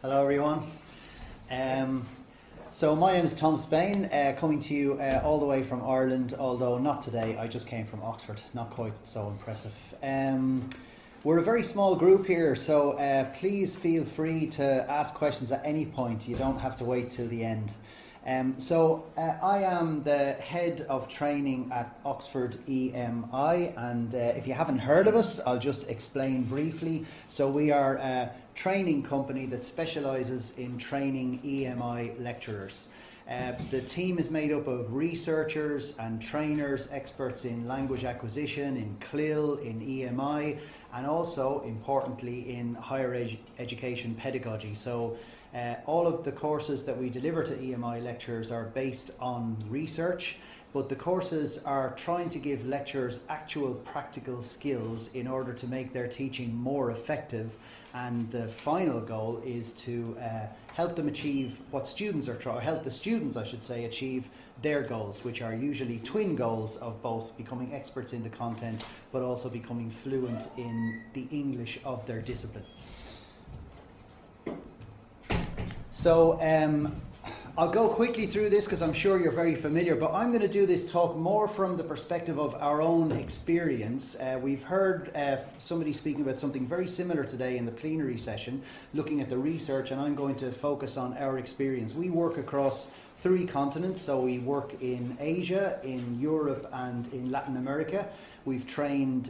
Hello everyone. So my name is Tom Spain, coming to you all the way from Ireland, although not today. I just came from Oxford, not quite so impressive. We're a very small group here, so please feel free to ask questions at any point. You don't have to wait till the end. I am the head of training at Oxford EMI, and if you haven't heard of us, I'll just explain briefly. So we are a training company that specialises in training EMI lecturers. The team is made up of researchers and trainers, experts in language acquisition, in CLIL, in EMI, and also, importantly, in higher education pedagogy. So all of the courses that we deliver to EMI lecturers are based on research, but the courses are trying to give lecturers actual practical skills in order to make their teaching more effective, and the final goal is to help them achieve what students are help the students, I should say, achieve their goals, which are usually twin goals of both becoming experts in the content but also becoming fluent in the English of their discipline. So I'll go quickly through this because I'm sure you're very familiar, but I'm going to do this talk more from the perspective of our own experience. We've heard somebody speaking about something very similar today in the plenary session, looking at the research, and I'm going to focus on our experience. We work across 3 continents, so we work in Asia, in Europe, and in Latin America. We've trained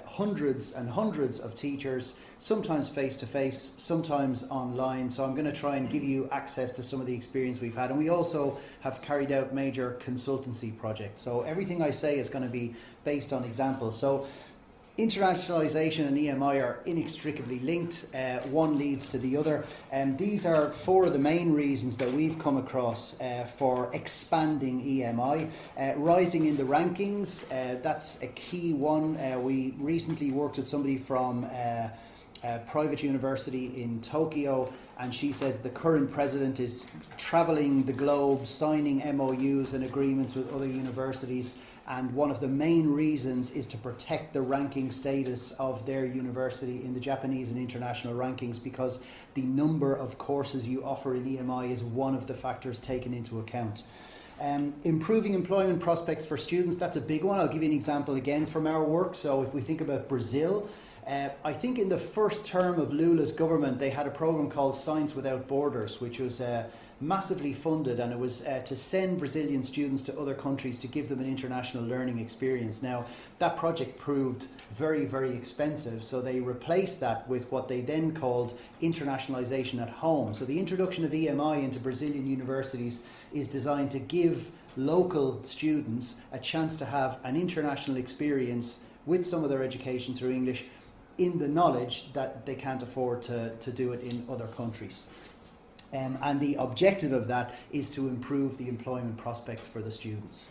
hundreds and hundreds of teachers, sometimes face-to-face, sometimes online. So I'm going to try and give you access to some of the experience we've had. And we also have carried out major consultancy projects. So everything I say is going to be based on examples. So internationalisation and EMI are inextricably linked. One leads to the other. And these are 4 of the main reasons that we've come across for expanding EMI. Rising in the rankings, that's a key one. We recently worked with somebody from a private university in Tokyo, and she said the current president is travelling the globe, signing MOUs and agreements with other universities. And one of the main reasons is to protect the ranking status of their university in the Japanese and international rankings, because the number of courses you offer in EMI is one of the factors taken into account. Improving employment prospects for students, that's a big one. I'll give you an example again from our work. So if we think about Brazil, I think in the first term of Lula's government, they had a program called Science Without Borders, which was massively funded, and it was to send Brazilian students to other countries to give them an international learning experience. Now, that project proved very, very expensive, so they replaced that with what they then called internationalization at home. So the introduction of EMI into Brazilian universities is designed to give local students a chance to have an international experience with some of their education through English, in the knowledge that they can't afford to do it in other countries. And the objective of that is to improve the employment prospects for the students.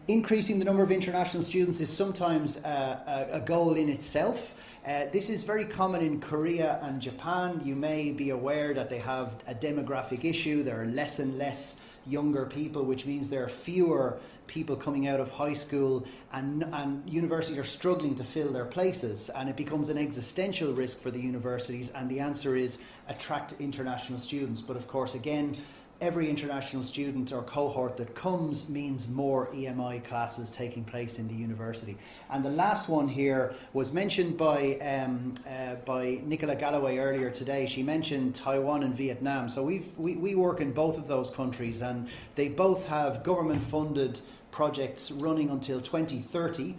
Increasing the number of international students is sometimes a goal in itself. This is very common in Korea and Japan. You may be aware that they have a demographic issue. There are less and less younger people, which means there are fewer people coming out of high school, and universities are struggling to fill their places, and it becomes an existential risk for the universities, and the answer is attract international students. But of course, again, every international student or cohort that comes means more EMI classes taking place in the university. And the last one here was mentioned by Nicola Galloway earlier today. She mentioned Taiwan and Vietnam. So we work in both of those countries, and they both have government-funded projects running until 2030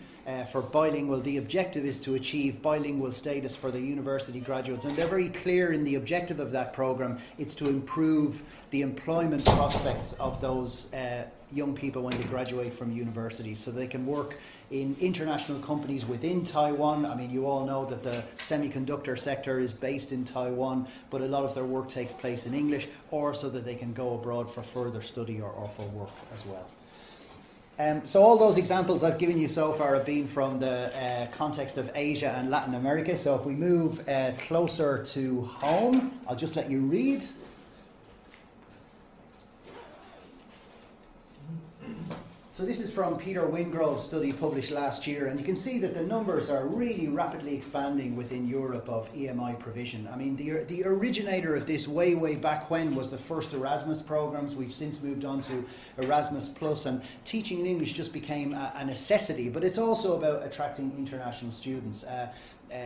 for bilingual. The objective is to achieve bilingual status for the university graduates, and they're very clear in the objective of that program. It's to improve the employment prospects of those young people when they graduate from universities, so they can work in international companies within Taiwan. I mean, you all know that the semiconductor sector is based in Taiwan, but a lot of their work takes place in English, or so that they can go abroad for further study or for work as well. So all those examples I've given you so far have been from the context of Asia and Latin America. So if we move closer to home, I'll just let you read. So this is from Peter Wingrove's study published last year, and you can see that the numbers are really rapidly expanding within Europe of EMI provision. I mean, the originator of this way back when was the first Erasmus programs. We've since moved on to Erasmus Plus, and teaching in English just became a necessity, but it's also about attracting international students.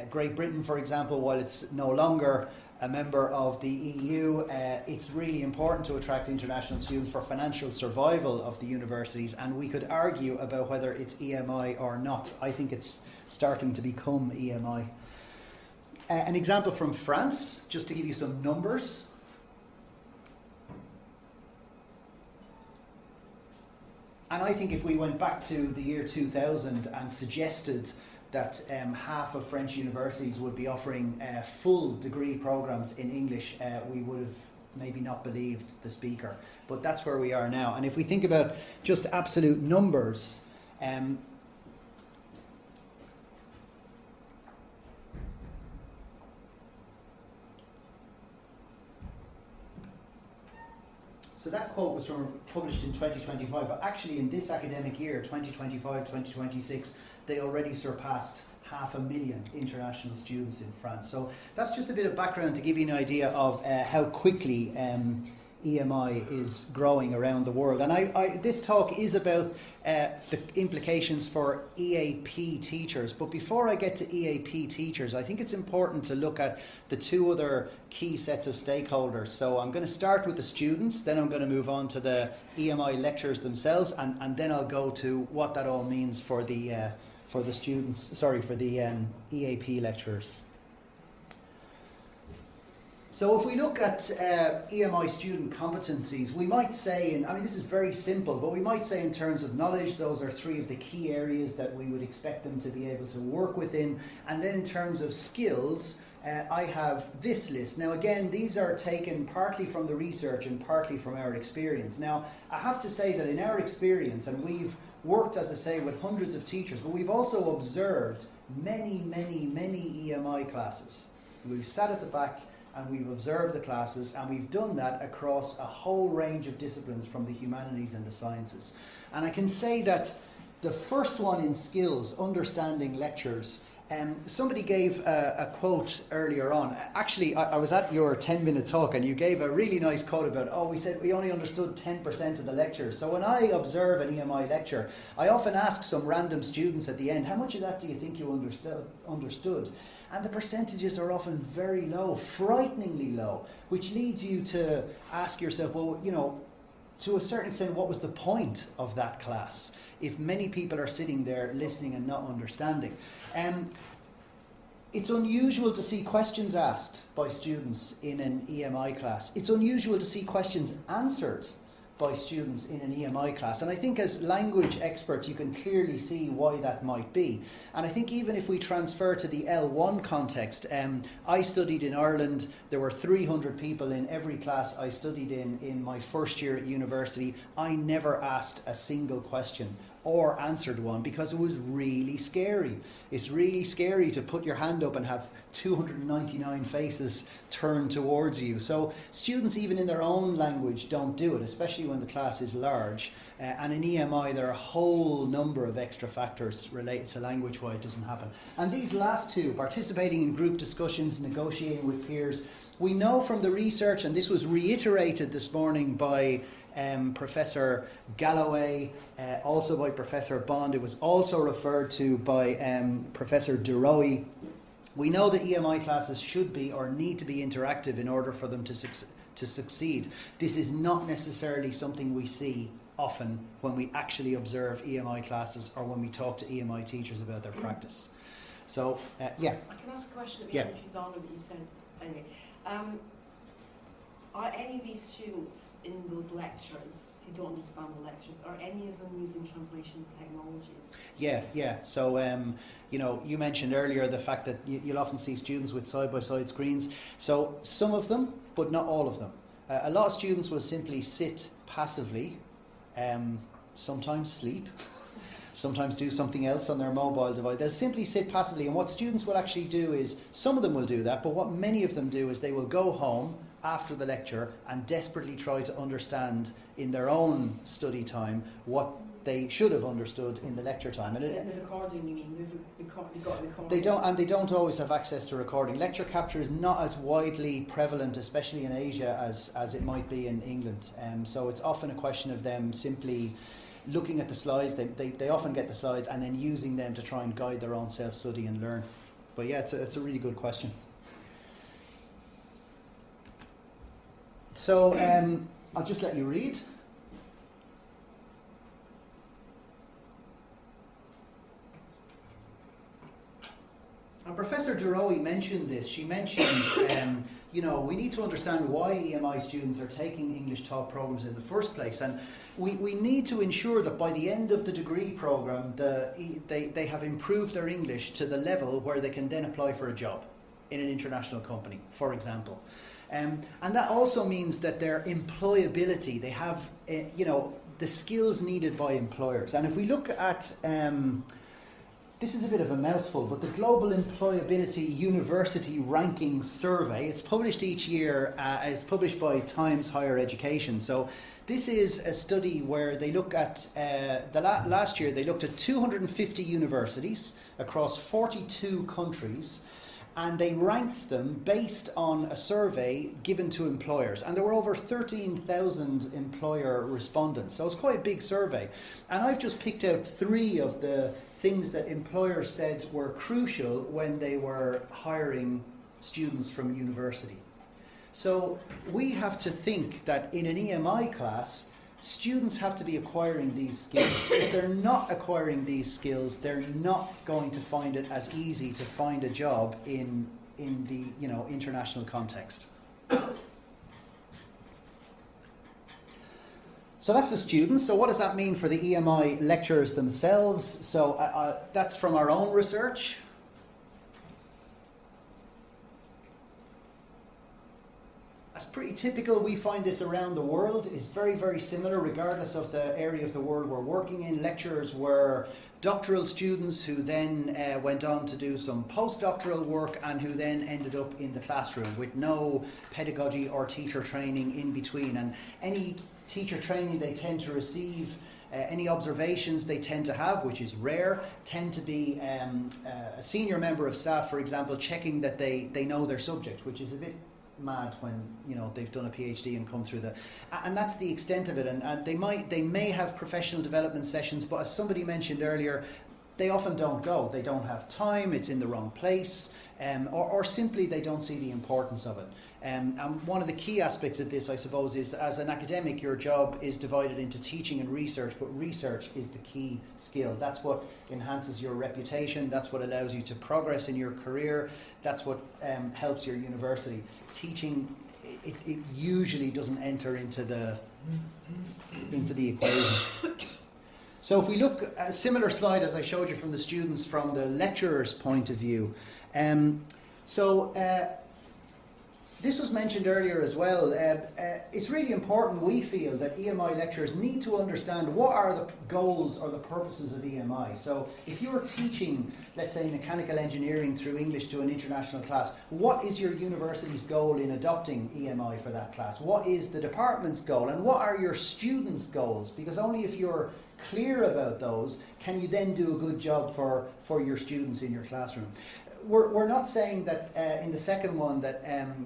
Great Britain, for example, while it's no longer a member of the EU, it's really important to attract international students for financial survival of the universities, and we could argue about whether it's EMI or not. I think it's starting to become EMI. An example from France, just to give you some numbers. And I think if we went back to the year 2000 and suggested that half of French universities would be offering full degree programs in English, we would have maybe not believed the speaker. But that's where we are now. And if we think about just absolute numbers, so that quote was published in 2025, but actually in this academic year, 2025-2026, they already surpassed 500,000 international students in France. So that's just a bit of background to give you an idea of how quickly EMI is growing around the world. And this talk is about the implications for EAP teachers. But before I get to EAP teachers, I think it's important to look at the two other key sets of stakeholders. So I'm going to start with the students, then I'm going to move on to the EMI lecturers themselves, and then I'll go to what that all means for the EAP lecturers. So if we look at EMI student competencies, we might say, this is very simple, but we might say in terms of knowledge, those are three of the key areas that we would expect them to be able to work within. And then in terms of skills, I have this list. Now again, these are taken partly from the research and partly from our experience. Now, I have to say that in our experience, and we've worked, as I say, with hundreds of teachers, but we've also observed many EMI classes. We've sat at the back and we've observed the classes, and we've done that across a whole range of disciplines from the humanities and the sciences. And I can say that the first one in skills, understanding lectures, somebody gave a quote earlier on. Actually, I was at your 10-minute talk and you gave a really nice quote about, we said we only understood 10% of the lectures. So when I observe an EMI lecture, I often ask some random students at the end, how much of that do you think you understood? And the percentages are often very low, frighteningly low, which leads you to ask yourself, well, to a certain extent, what was the point of that class if many people are sitting there listening and not understanding? It's unusual to see questions asked by students in an EMI class. It's unusual to see questions answered by students in an EMI class. And I think as language experts, you can clearly see why that might be. And I think even if we transfer to the L1 context, I studied in Ireland. There were 300 people in every class I studied in my first year at university. I never asked a single question or answered one because it was really scary. It's really scary to put your hand up and have 299 faces turned towards you. So students, even in their own language, don't do it, especially when the class is large. And in EMI, there are a whole number of extra factors related to language why it doesn't happen. And these last two, participating in group discussions, negotiating with peers, we know from the research, and this was reiterated this morning by Professor Galloway, also by Professor Bond. It was also referred to by Professor DeRoy. We know that EMI classes should be or need to be interactive in order for them to succeed. This is not necessarily something we see often when we actually observe EMI classes or when we talk to EMI teachers about their practice. So, yeah. I can ask a question at the end if you don't know what you said. Anyway. Are any of these students in those lectures who don't understand the lectures, are any of them using translation technologies? Yeah. So, you mentioned earlier the fact that you'll often see students with side-by-side screens. So some of them, but not all of them. A lot of students will simply sit passively, sometimes sleep, sometimes do something else on their mobile device. They'll simply sit passively, and what students will actually do is, some of them will do that, but what many of them do is they will go home after the lecture and desperately try to understand in their own study time what they should have understood in the lecture time. And the recording, you mean? They've got a recording. They don't always have access to recording. Lecture capture is not as widely prevalent, especially in Asia, as it might be in England. So it's often a question of them simply looking at the slides. They often get the slides and then using them to try and guide their own self-study and learn. But yeah, it's a really good question. So I'll just let you read. And Professor Deroe mentioned this. She mentioned, we need to understand why EMI students are taking English taught programs in the first place. And we need to ensure that by the end of the degree program, they have improved their English to the level where they can then apply for a job in an international company, for example. And that also means that their employability, they have, the skills needed by employers. And if we look at, this is a bit of a mouthful, but the Global Employability University Rankings Survey, it's published each year, it's published by Times Higher Education. So this is a study where they look at, last year they looked at 250 universities across 42 countries, and they ranked them based on a survey given to employers. And there were over 13,000 employer respondents. So it's quite a big survey. And I've just picked out 3 of the things that employers said were crucial when they were hiring students from university. So we have to think that in an EMI class, students have to be acquiring these skills. If they're not acquiring these skills, they're not going to find it as easy to find a job in the international context. So that's the students. So what does that mean for the EMI lecturers themselves? So that's from our own research. That's pretty typical. We find this around the world. Is very, very similar regardless of the area of the world we're working in. Lecturers were doctoral students who then went on to do some postdoctoral work and who then ended up in the classroom with no pedagogy or teacher training in between. And any teacher training they tend to receive, any observations they tend to have, which is rare, tend to be a senior member of staff, for example, checking that they know their subject, which is a bit mad when they've done a PhD and come through and that's the extent of it. And they may have professional development sessions, but as somebody mentioned earlier, they often don't go. They don't have time, it's in the wrong place, or simply they don't see the importance of it. And one of the key aspects of this, I suppose, is as an academic, your job is divided into teaching and research, but research is the key skill. That's what enhances your reputation, that's what allows you to progress in your career, that's what helps your university. Teaching, it usually doesn't enter into the equation. So if we look at a similar slide as I showed you from the students from the lecturer's point of view, this was mentioned earlier as well. It's really important, we feel, that EMI lecturers need to understand what are the goals or the purposes of EMI. So if you're teaching, let's say, mechanical engineering through English to an international class, what is your university's goal in adopting EMI for that class? What is the department's goal? And what are your students' goals? Because only if you're clear about those can you then do a good job for your students in your classroom. We're not saying that in the second one that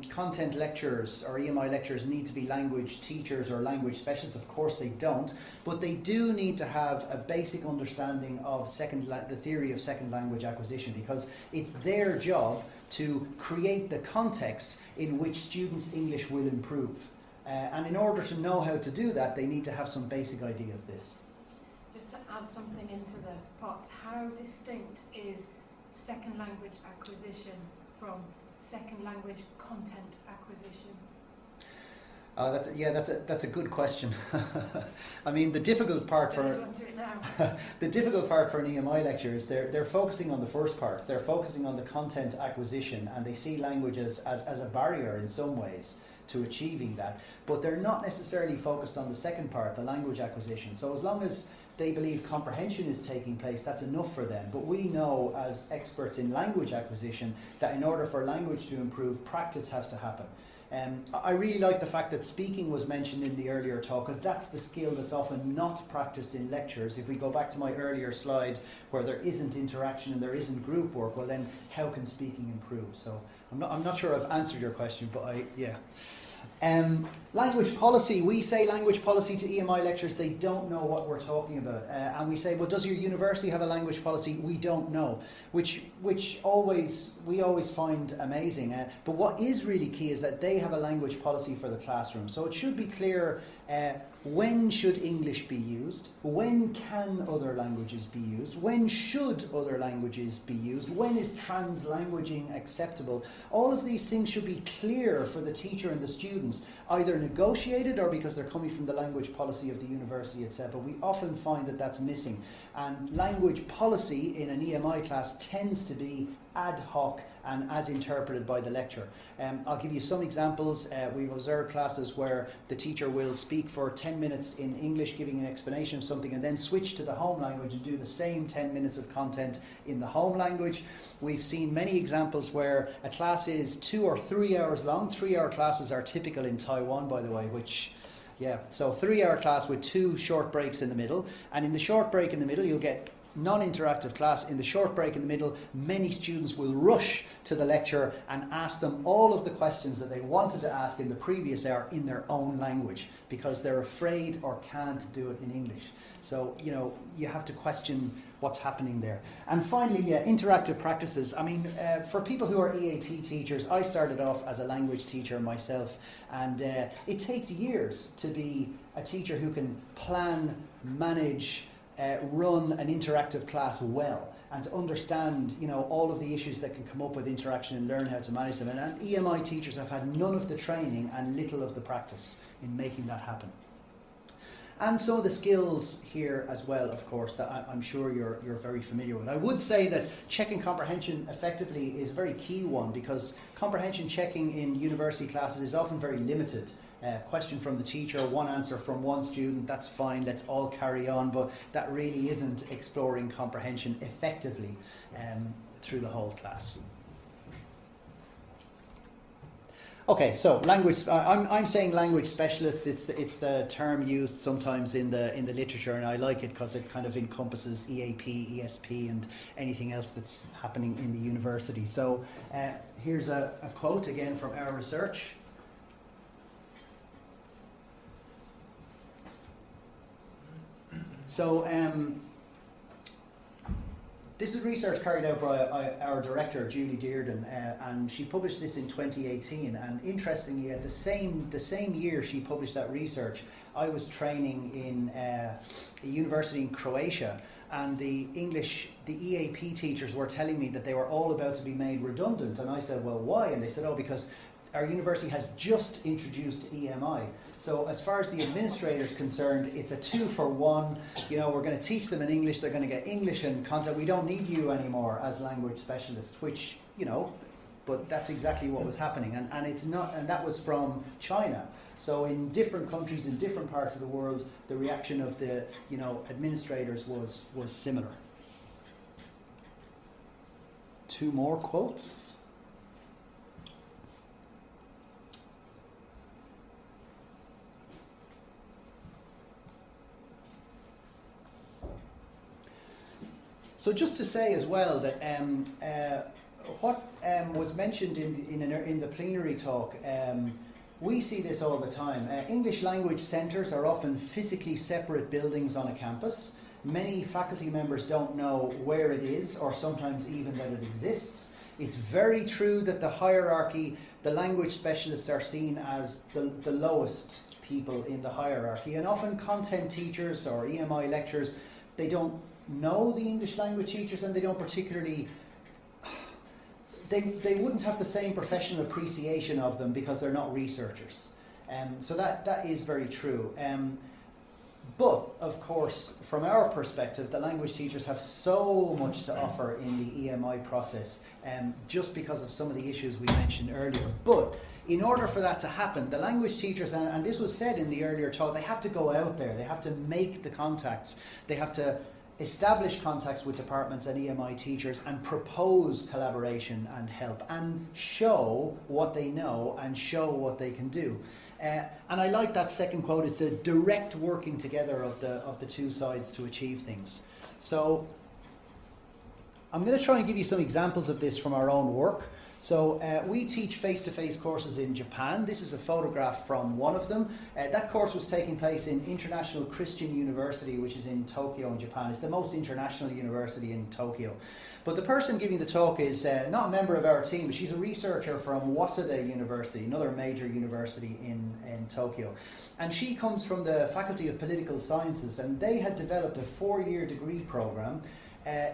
content lecturers or EMI lecturers need to be language teachers or language specialists. Of course they don't, but they do need to have a basic understanding of the theory of second language acquisition, because it's their job to create the context in which students' English will improve. And in order to know how to do that, they need to have some basic idea of this. Just to add something into the pot, how distinct is second language acquisition from second language content acquisition? That's a good question. I mean, the difficult part for the difficult part for an EMI lecturer is they're focusing on the first part. They're focusing on the content acquisition, and they see language as a barrier in some ways to achieving that. But they're not necessarily focused on the second part, the language acquisition. So as long as they believe comprehension is taking place, that's enough for them. But we know as experts in language acquisition that in order for language to improve, practice has to happen. I really like the fact that speaking was mentioned in the earlier talk, because that's the skill that's often not practiced in lectures. If we go back to my earlier slide where there isn't interaction and there isn't group work, well then how can speaking improve? So I'm not sure I've answered your question, but yeah. Language policy. We say language policy to EMI lecturers. They don't know what we're talking about. And we say, well, does your university have a language policy? We don't know, which we always find amazing. But what is really key is that they have a language policy for the classroom. So it should be clear when should English be used, when can other languages be used, when should other languages be used, when is translanguaging acceptable. All of these things should be clear for the teacher and the students, either negotiated or because they're coming from the language policy of the university itself. But we often find that that's missing. And language policy in an EMI class tends to be ad hoc and as interpreted by the lecturer. I'll give you some examples. We've observed classes where the teacher will speak for 10 minutes in English, giving an explanation of something, and then switch to the home language and do the same 10 minutes of content in the home language. We've seen many examples where a class is 2 or 3 hours long. 3-hour classes are typical in Taiwan, by the way, so 3-hour class with 2 short breaks in the middle. And in the short break in the middle, you'll get non-interactive class. In the short break in the middle, many students will rush to the lecturer and ask them all of the questions that they wanted to ask in the previous hour in their own language, because they're afraid or can't do it in English. So, you have to question what's happening there. And finally, interactive practices. I mean, for people who are EAP teachers, I started off as a language teacher myself, and it takes years to be a teacher who can plan, manage, run an interactive class well, and to understand all of the issues that can come up with interaction and learn how to manage them. And EMI teachers have had none of the training and little of the practice in making that happen. And some of the skills here as well, of course, that I'm sure you're very familiar with. I would say that checking comprehension effectively is a very key one, because comprehension checking in university classes is often very limited. Question from the teacher, one answer from one student, that's fine, let's all carry on, but that really isn't exploring comprehension effectively through the whole class. Okay, so language. I'm saying language specialists. It's the term used sometimes in the literature, and I like it because it kind of encompasses EAP, ESP, and anything else that's happening in the university. So here's a quote again from our research. So this is research carried out by our director, Julie Dearden, and she published this in 2018. And interestingly, at the same year she published that research, I was training in a university in Croatia, and the EAP teachers were telling me that they were all about to be made redundant. And I said, well, why? And they said, oh, because our university has just introduced EMI. So as far as the administrator is concerned, it's a 2-for-1. We're going to teach them in English, they're going to get English and content. We don't need you anymore as language specialists, which, but that's exactly what was happening. And it's not, and that was from China. So in different countries, in different parts of the world, the reaction of the, administrators was similar. 2 more quotes. So just to say as well that what was mentioned in the plenary talk, we see this all the time. English language centres are often physically separate buildings on a campus. Many faculty members don't know where it is, or sometimes even that it exists. It's very true that the hierarchy, the language specialists are seen as the lowest people in the hierarchy, and often content teachers or EMI lecturers, they don't know the English language teachers, and they don't particularly, they wouldn't have the same professional appreciation of them because they're not researchers. So that is very true. But of course, from our perspective, the language teachers have so much to offer in the EMI process, just because of some of the issues we mentioned earlier. But in order for that to happen, the language teachers, and this was said in the earlier talk, they have to go out there, they have to make the contacts, they have to establish contacts with departments and EMI teachers and propose collaboration and help and show what they know and show what they can do. And I like that second quote. It's the direct working together of the two sides to achieve things. So I'm going to try and give you some examples of this from our own work. So we teach face-to-face courses in Japan. This is a photograph from one of them. That course was taking place in International Christian University, which is in Tokyo in Japan. It's the most international university in Tokyo. But the person giving the talk is not a member of our team, but she's a researcher from Waseda University, another major university in Tokyo. And she comes from the Faculty of Political Sciences, and they had developed a 4-year degree program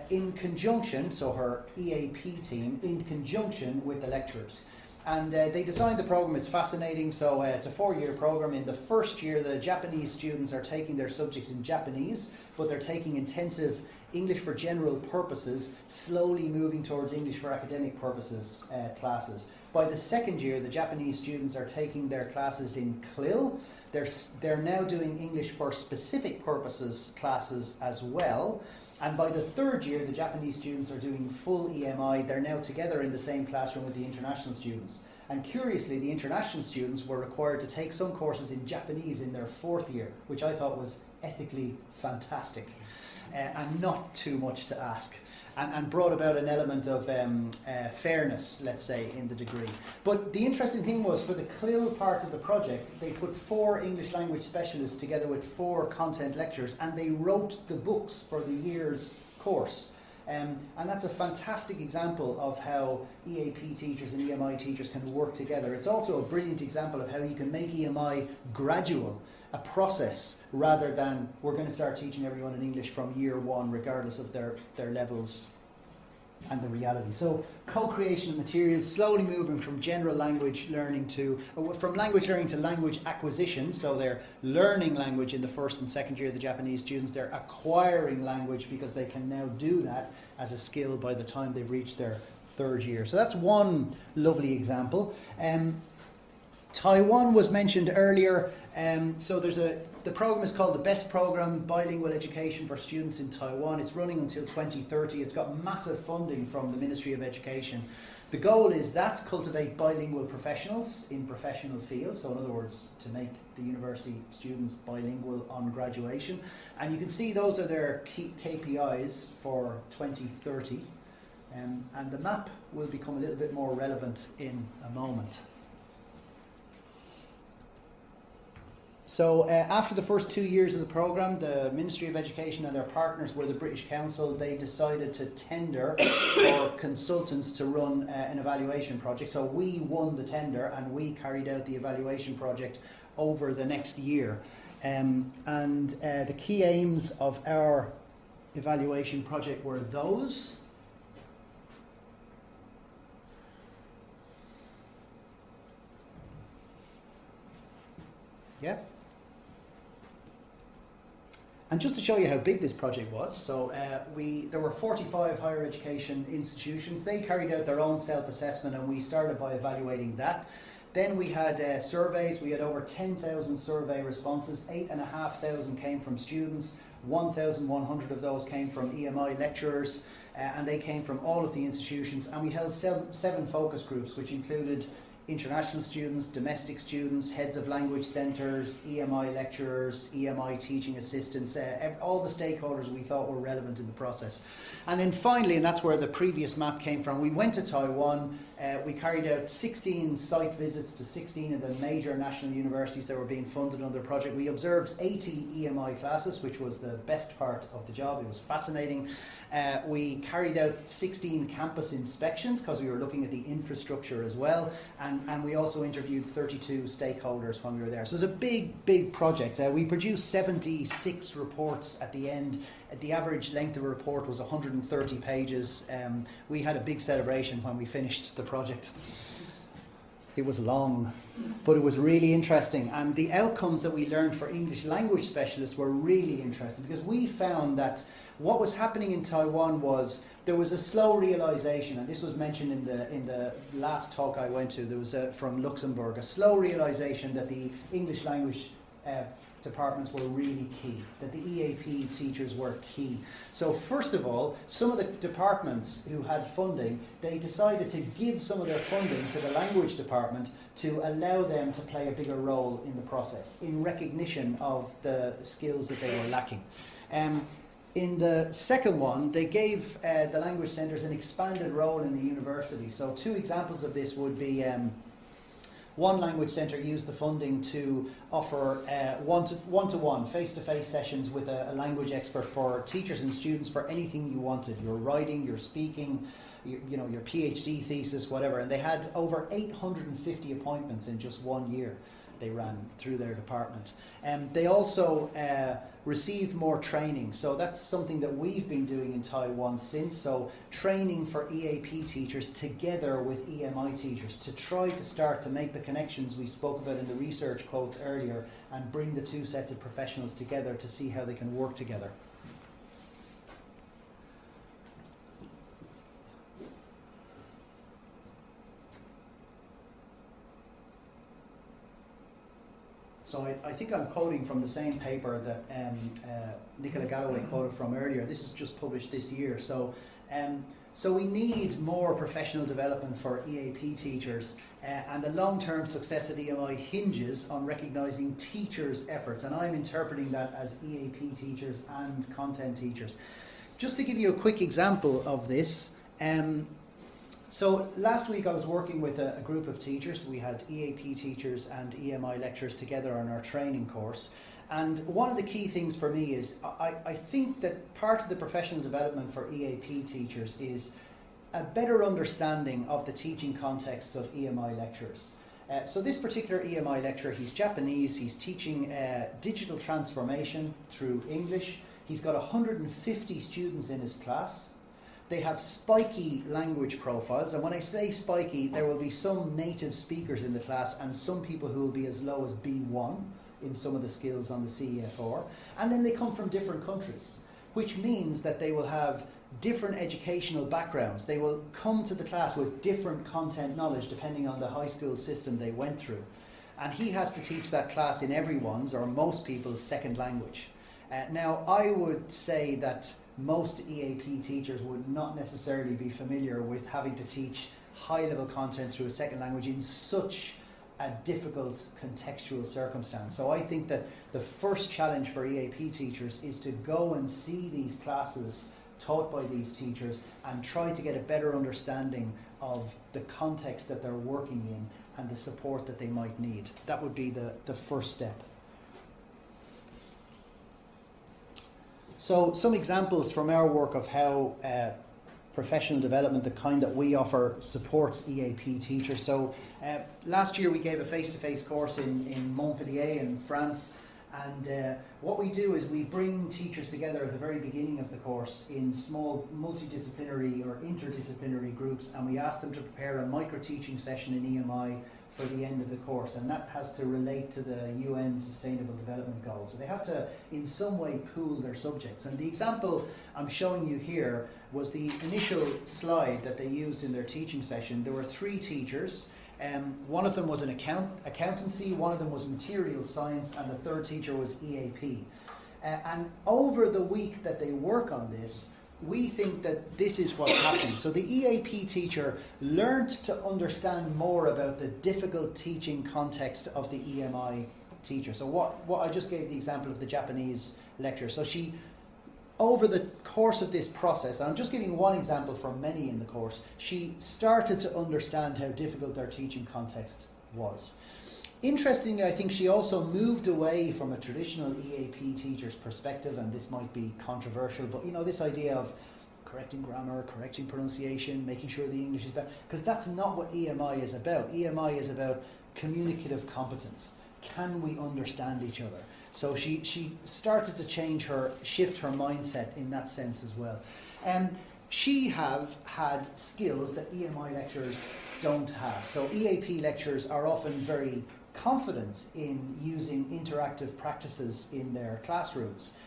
in conjunction, so her EAP team, in conjunction with the lecturers. And they designed the program. It's fascinating. So it's a 4-year program. In the first year, the Japanese students are taking their subjects in Japanese, but they're taking intensive English for general purposes, slowly moving towards English for academic purposes classes. By the second year, the Japanese students are taking their classes in CLIL. They're now doing English for specific purposes classes as well. And by the third year, the Japanese students are doing full EMI. They're now together in the same classroom with the international students. And curiously, the international students were required to take some courses in Japanese in their 4th year, which I thought was ethically fantastic and not too much to ask. And brought about an element of fairness, let's say, in the degree. But the interesting thing was, for the CLIL part of the project, they put 4 English language specialists together with 4 content lecturers, and they wrote the books for the year's course. And that's a fantastic example of how EAP teachers and EMI teachers can work together. It's also a brilliant example of how you can make EMI gradual, a process, rather than we're going to start teaching everyone in English from year 1 regardless of their levels and the reality. So co-creation of materials, slowly moving from general language learning from language learning to language acquisition. So they're learning language in the 1st and 2nd year, the Japanese students. They're acquiring language because they can now do that as a skill by the time they've reached their 3rd year. So that's one lovely example. Taiwan was mentioned earlier. So the program is called the Best Program Bilingual Education for Students in Taiwan. It's running until 2030. It's got massive funding from the Ministry of Education. The goal is to cultivate bilingual professionals in professional fields. So in other words, to make the university students bilingual on graduation. And you can see those are their key KPIs for 2030. And the map will become a little bit more relevant in a moment. So after the first 2 years of the programme, the Ministry of Education and their partners were the British Council. They decided to tender for consultants to run an evaluation project. So we won the tender and we carried out the evaluation project over the next year. The key aims of our evaluation project were those. Yeah. And just to show you how big this project was, so there were 45 higher education institutions. They carried out their own self-assessment and we started by evaluating that. Then we had surveys. We had over 10,000 survey responses. 8,500 came from students. 1,100 of those came from EMI lecturers, and they came from all of the institutions. And we held 7 focus groups, which included international students, domestic students, heads of language centres, EMI lecturers, EMI teaching assistants, all the stakeholders we thought were relevant in the process. And then finally, and that's where the previous map came from, we went to Taiwan. We carried out 16 site visits to 16 of the major national universities that were being funded under the project. We observed 80 EMI classes, which was the best part of the job. It was fascinating. We carried out 16 campus inspections because we were looking at the infrastructure as well, and we also interviewed 32 stakeholders when we were there. So it was a big project. We produced 76 reports at the end. The average length of a report was 130 pages. We had a big celebration when we finished the project. It was long, but it was really interesting. And the outcomes that we learned for English language specialists were really interesting, because we found that what was happening in Taiwan was there was a slow realization, and this was mentioned in the last talk I went to. There was from Luxembourg, a slow realization that the English language departments were really key, that the EAP teachers were key. So first of all, some of the departments who had funding, they decided to give some of their funding to the language department to allow them to play a bigger role in the process, in recognition of the skills that they were lacking. In the second one, they gave the language centres an expanded role in the university. So 2 examples of this would be one language centre used the funding to offer one-to-one, face-to-face sessions with a language expert for teachers and students for anything you wanted, your writing, your speaking, your PhD thesis, whatever. And they had over 850 appointments in just 1 year they ran through their department. They also received more training. So that's something that we've been doing in Taiwan since. So training for EAP teachers together with EMI teachers to try to start to make the connections we spoke about in the research quotes earlier and bring the 2 sets of professionals together to see how they can work together. So I think I'm quoting from the same paper that Nicola Galloway quoted from earlier. This is just published this year. So we need more professional development for EAP teachers, and the long-term success of EMI hinges on recognising teachers' efforts, and I'm interpreting that as EAP teachers and content teachers. Just to give you a quick example of this, so last week I was working with a group of teachers. We had EAP teachers and EMI lecturers together on our training course. And one of the key things for me is I think that part of the professional development for EAP teachers is a better understanding of the teaching contexts of EMI lecturers. So this particular EMI lecturer, he's Japanese, he's teaching digital transformation through English. He's got 150 students in his class. They have spiky language profiles, and when I say spiky, there will be some native speakers in the class and some people who will be as low as B1 in some of the skills on the CEF4. And then they come from different countries, which means that they will have different educational backgrounds. They will come to the class with different content knowledge depending on the high school system they went through. And he has to teach that class in everyone's or most people's second language. Now, I would say that most EAP teachers would not necessarily be familiar with having to teach high-level content through a second language in such a difficult contextual circumstance. So I think that the first challenge for EAP teachers is to go and see these classes taught by these teachers and try to get a better understanding of the context that they're working in and the support that they might need. That would be the first step. So some examples from our work of how professional development, the kind that we offer, supports EAP teachers. So last year we gave a face-to-face course in Montpellier in France, and what we do is we bring teachers together at the very beginning of the course in small multidisciplinary or interdisciplinary groups, and we ask them to prepare a micro-teaching session in EMI for the end of the course, and that has to relate to the UN Sustainable Development Goals. So they have to in some way pool their subjects, and the example I'm showing you here was the initial slide that they used in their teaching session. There were 3 teachers. One of them was an accountancy, one of them was material science, and the third teacher was EAP. And over the week that they work on this, we think that this is what's happening. So the EAP teacher learned to understand more about the difficult teaching context of the EMI teacher. So what I just gave the example of the Japanese lecturer. So she, over the course of this process, and I'm just giving one example from many in the course, she started to understand how difficult their teaching context was. Interestingly, I think she also moved away from a traditional EAP teacher's perspective, and this might be controversial, but this idea of correcting grammar, correcting pronunciation, making sure the English is better, because that's not what EMI is about. EMI is about communicative competence. Can we understand each other? So she started to shift her mindset in that sense as well. She have had skills that EMI lecturers don't have. So EAP lecturers are often very confident in using interactive practices in their classrooms.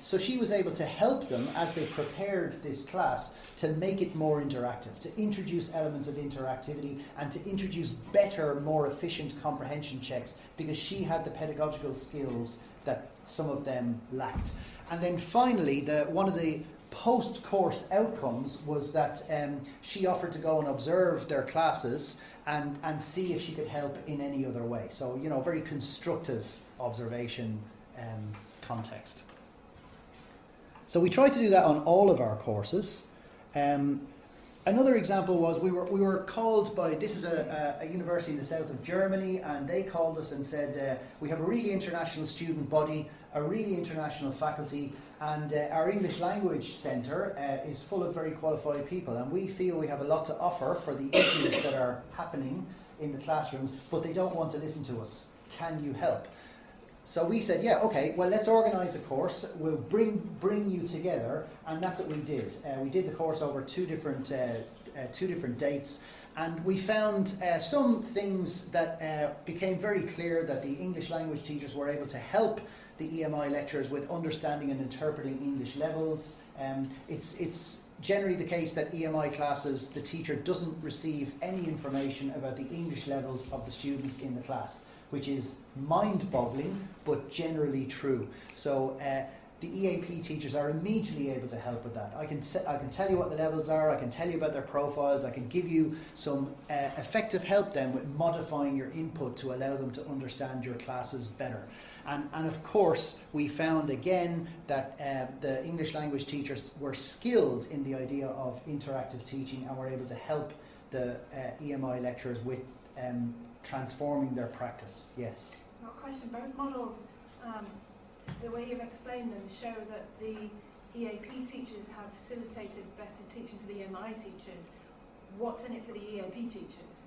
So she was able to help them as they prepared this class to make it more interactive, to introduce elements of interactivity and to introduce better, more efficient comprehension checks, because she had the pedagogical skills that some of them lacked. And then finally, one of the post-course outcomes was that she offered to go and observe their classes and see if she could help in any other way. So, you know, very constructive observation context. So we try to do that on all of our courses. Another example was we were called by, this is a university in the south of Germany, and they called us and said, we have a really international student body, a really international faculty, and our English language centre is full of very qualified people, and we feel we have a lot to offer for the issues that are happening in the classrooms, but they don't want to listen to us. Can you help? So we said, yeah, okay, well, let's organise a course. We'll bring you together, and that's what we did. We did the course over two different dates, and we found some things that became very clear that the English language teachers were able to help the EMI lecturers with understanding and interpreting English levels. It's generally the case that EMI classes, the teacher doesn't receive any information about the English levels of the students in the class, which is mind-boggling, but generally true. So the EAP teachers are immediately able to help with that. I can tell you what the levels are, I can tell you about their profiles, I can give you some effective help then with modifying your input to allow them to understand your classes better. And of course, we found again that the English language teachers were skilled in the idea of interactive teaching and were able to help the EMI lecturers with transforming their practice. Yes? Well, question, both models, the way you've explained them, show that the EAP teachers have facilitated better teaching for the EMI teachers. What's in it for the EAP teachers?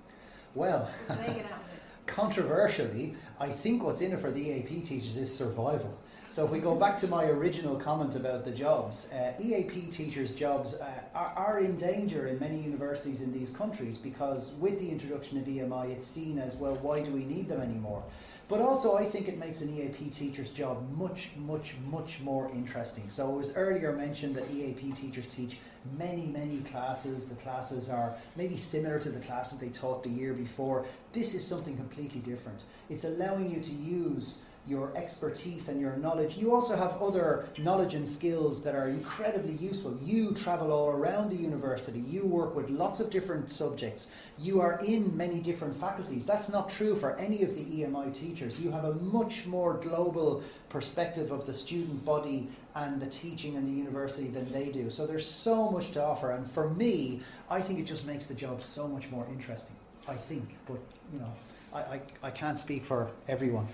Well, what do they get out of it? Controversially, I think what's in it for the EAP teachers is survival. So if we go back to my original comment about the jobs, EAP teachers' jobs are in danger in many universities in these countries, because with the introduction of EMI it's seen as, well, why do we need them anymore? But also I think it makes an EAP teacher's job much, much, much more interesting. So it was earlier mentioned that EAP teachers teach many, many classes. The classes are maybe similar to the classes they taught the year before. This is something completely different. It's allowing you to use your expertise and your knowledge. You also have other knowledge and skills that are incredibly useful. You travel all around the university. You work with lots of different subjects. You are in many different faculties. That's not true for any of the EMI teachers. You have a much more global perspective of the student body and the teaching in the university than they do. So there's so much to offer, and for me, I think it just makes the job so much more interesting. I think, but you know, I can't speak for everyone.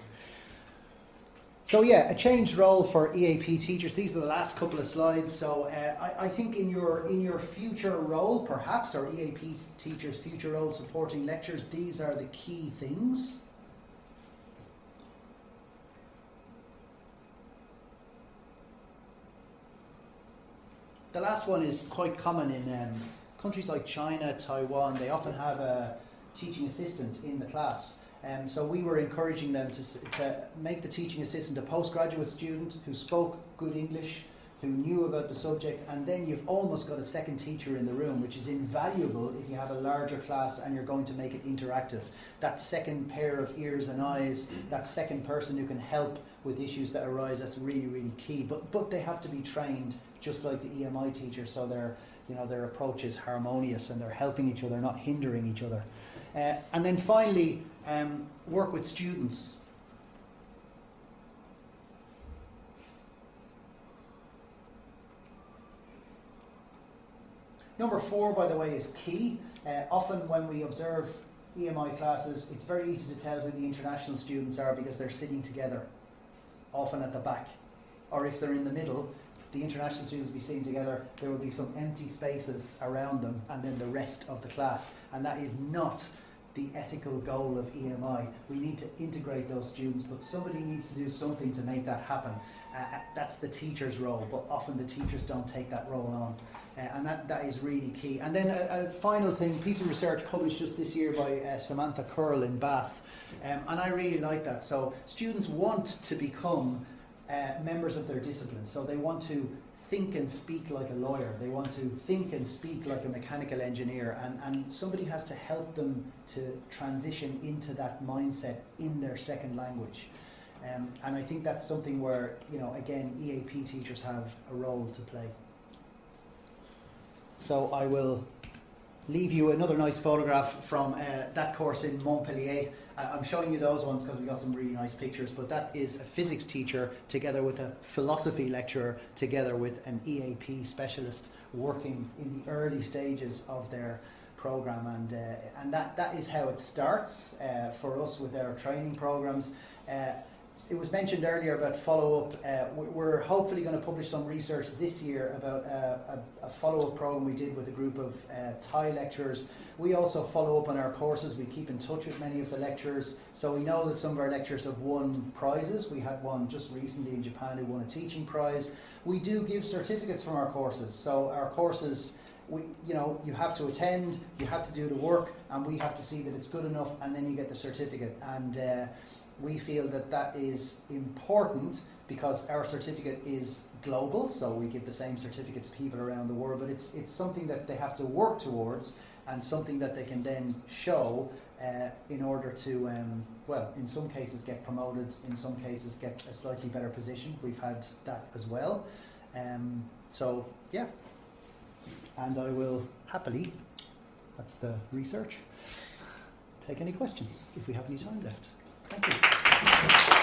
So yeah, a changed role for EAP teachers. These are the last couple of slides. So I think in your future role, perhaps, or EAP teachers' future role supporting lectures, these are the key things. The last one is quite common in countries like China, Taiwan. They often have a teaching assistant in the class. So we were encouraging them to make the teaching assistant a postgraduate student who spoke good English, who knew about the subject, and then you've almost got a second teacher in the room, which is invaluable if you have a larger class and you're going to make it interactive. That second pair of ears and eyes, that second person who can help with issues that arise, that's really, really key. But they have to be trained just like the EMI teachers, so their approach is harmonious and they're helping each other, not hindering each other. And then finally, work with students. Number 4, by the way, is key. Often when we observe EMI classes, it's very easy to tell who the international students are because they're sitting together, often at the back. Or if they're in the middle, the international students will be sitting together, there will be some empty spaces around them and then the rest of the class. And that is not the ethical goal of EMI. We need to integrate those students, but somebody needs to do something to make that happen. That's the teacher's role, but often the teachers don't take that role on. And that is really key. And then a final thing, piece of research published just this year by Samantha Curl in Bath. And I really like that. So students want to become members of their discipline. So they want to think and speak like a lawyer. They want to think and speak like a mechanical engineer, and somebody has to help them to transition into that mindset in their second language. And I think that's something where, again, EAP teachers have a role to play. So I will leave you another nice photograph from that course in Montpellier. I'm showing you those ones because we got some really nice pictures, but that is a physics teacher together with a philosophy lecturer together with an EAP specialist working in the early stages of their program, and that is how it starts for us with our training programs. It was mentioned earlier about follow-up. We're hopefully going to publish some research this year about a follow-up program we did with a group of Thai lecturers. We also follow up on our courses. We keep in touch with many of the lecturers. So we know that some of our lecturers have won prizes. We had one just recently in Japan who won a teaching prize. We do give certificates from our courses. So our courses, you have to attend, you have to do the work, and we have to see that it's good enough, and then you get the certificate. And we feel that is important because our certificate is global, so we give the same certificate to people around the world, but it's something that they have to work towards and something that they can then show in order to, in some cases get promoted, in some cases get a slightly better position. We've had that as well. So, yeah. And I will happily, that's the research, take any questions if we have any time left. Thank you.